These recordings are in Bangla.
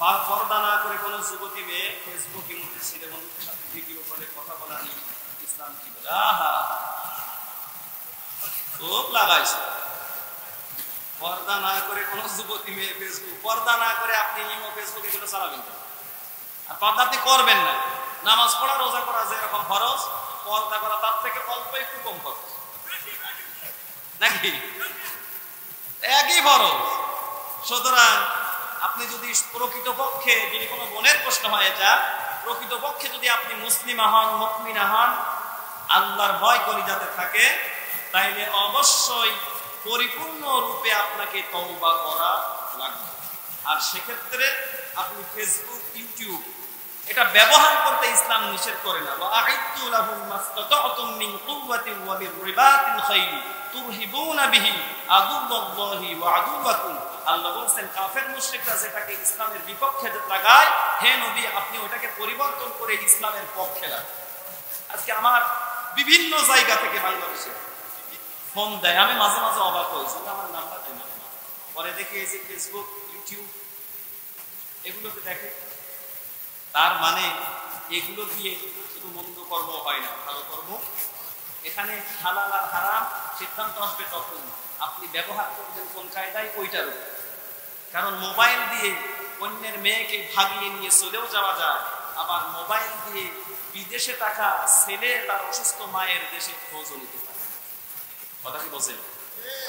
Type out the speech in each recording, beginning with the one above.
পর্দা না করে কোনো যুবতী মেয়ে ফেসবুক ইমোতে ছেলে বন্ধুদের সাথে ভিডিও কলে কথা বলা নিয়ে ইসলাম কি বলে? আহা, খুব লাগাইছে। পর্দা না করে কোনো যুবতী মেয়ে ফেসবুক, পর্দা না করে আপনি ইমো ফেসবুক এগুলো চালাবেন না। আর পর্দা আপনি করবেন না। নামাজ পড়া রোজা করা যেরকম ফরজ, পর্দা করা তার থেকে অল্প একটু কম ফরজ, নাকি একই ফরজ। সুতরাং আপনি যদি প্রকৃতপক্ষে যদি কোনো বোনের প্রশ্ন হয়ে যায়, প্রকৃতপক্ষে যদি আপনি মুসলিমা হন, মুমিনা হন, আল্লাহর ভয় কলিজাতে থাকে, তাইলে অবশ্যই পরিপূর্ণ রূপে আপনাকে তওবা করা লাগবে। আর সেক্ষেত্রে আপনি ফেসবুক, ইউটিউব এটা ব্যবহার করতে ইসলাম নিষেধ করে না। ওয়া'আইদ্দু লাহুম মাসতাতা'তুম মিন কুওয়াতিন ওয়া মির রিবাতিল খাইল তুরহিবুনা বিহি আদুওয়াল্লাহি ওয়া আদুওয়াকুম। আল্লাহ বলেন কাফের মুশরিকরা যেটাকে ইসলামের বিপক্ষে লাগায়, হে নবী আপনি ওটাকে পরিবর্তন করে ইসলামের পক্ষে লাগান। আজকে আমার বিভিন্ন জায়গা থেকে বাংলাদেশে ফোন দেয়, আমি মাঝে মাঝে অবাক হই, আমার নাম্বার দেয় না, পরে দেখি এই যে ফেসবুক, ইউটিউব এগুলোকে দেখে। তার মানে এগুলো দিয়ে শুধু মন্দ কর্ম হয় না, ভালো কর্ম। এখানে হালাল আর হারাম সিদ্ধান্ত আসবে তখন আপনি ব্যবহার করবেন কোন কায়দায়, ওইটার উপর। কারণ মোবাইল দিয়ে অন্যের মেয়েকে ভাগিয়ে নিয়ে চলেও যাওয়া যায়, আবার মোবাইল দিয়ে বিদেশে থাকা ছেলে তার অসুস্থ মায়ের দেশে খোঁজও নিতে পারে। কথা কি বলছেন?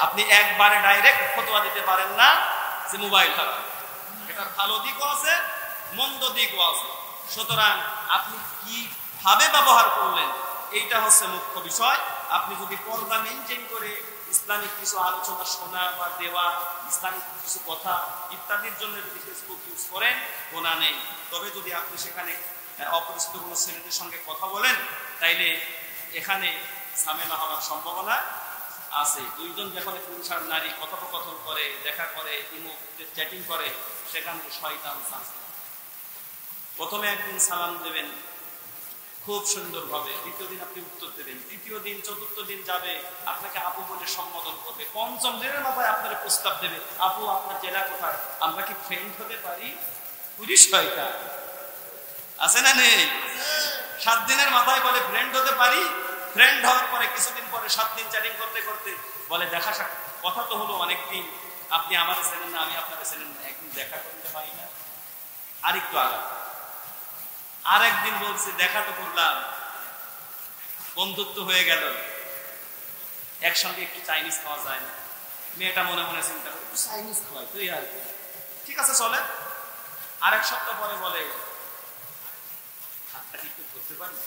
আপনি একবারে ডাইরেক্ট ফতোয়া দিতে পারেন না যে মোবাইল হারাম। এটার ভালো দিকও আছে, মন্দ দিকও আছে। সুতরাং আপনি কিভাবে ব্যবহার করলেন এইটা হচ্ছে মুখ্য বিষয়। আপনি যদি পর্দা মেনটেন করে ইসলামিক কিছু আলোচনা শোনা বা দেওয়া, ইসলামিক কিছু কথা ইত্যাদির জন্য যদি ফেসবুক ইউজ করেন, গোনা নেই। তবে যদি আপনি সেখানে অপরিচিত কোনো ছেলেদের সঙ্গে কথা বলেন, তাইলে এখানে ঝামেলা হওয়ার সম্ভাবনা আছে। দুইজন যখন পুরুষ আর নারী কথোপকথন করে, দেখা করে, ইমোতে চ্যাটিং করে, সেখানে শয়তান চান্স। প্রথমে একদিন সালাম দেবেন খুব সুন্দরভাবে, দ্বিতীয় দিন আপনি উত্তর দেবেন, তৃতীয় দিন, চতুর্থ দিন যাবে আপনাকে আপু বলে সম্বোধন করবে, পঞ্চম দিনের মাথায় আপনার প্রস্তাব দেবে, আপু আপনার জেলা কোথায়, আমরা কি ফ্রেন্ড হতে পারি? পুলিশ শয়তান আছে না নেই? 7 দিনের মাথায় বলে ফ্রেন্ড হতে পারি। ফ্রেন্ড হওয়ার পরে কিছুদিন পরে 7 দিন চ্যাটিং করতে করতে বলে দেখা কথা তো হলো অনেকদিন, আপনি আমাদের চেনেন না, আমি আপনাদের চেনেন না, একদিন দেখা করতে পারি না? আরেকটু আগে আর একদিন বলছে দেখা তো করলাম, বন্ধুত্ব হয়ে গেল, একসঙ্গে একটু চাইনিজ খাওয়া যায় না? মেয়েটা মনে মনে চিন্তা করে একটু চাইনিজ খাওয়াই তুই, আর ঠিক আছে চলে। আরেক সপ্তাহ পরে বলে হাতটা একটু ধরতে পারি?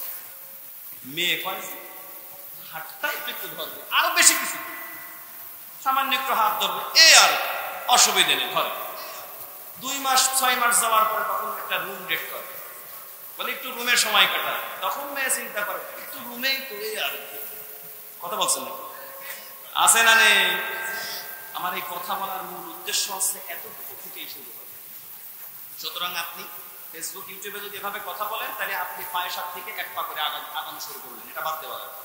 মেয়ে কয় হাতটা একটু ধরবে, আরো বেশি কিছু সামান্য একটু হাত ধরবে, এই আর অসুবিধা নেই ধরে। 2 মাস 6 মাস যাওয়ার পরে তখন একটা রুম ডেট করে, বলে একটু রুমে সময় কাটায়। তখন মেয়ে চিন্তা করে একটু রুমেই তো, এই আর কথা বলছেন না আছে না নেই? আমার এই কথা বলার মূল উদ্দেশ্য হচ্ছে এতটুকু থেকেই শুরু হবে। সুতরাং আপনি ফেসবুক, ইউটিউবে যদি এভাবে কথা বলেন, তাহলে আপনি 5-7 থেকে 1 পা করে আগানো শুরু করলেন, এটা বাদ দেওয়া যাবে।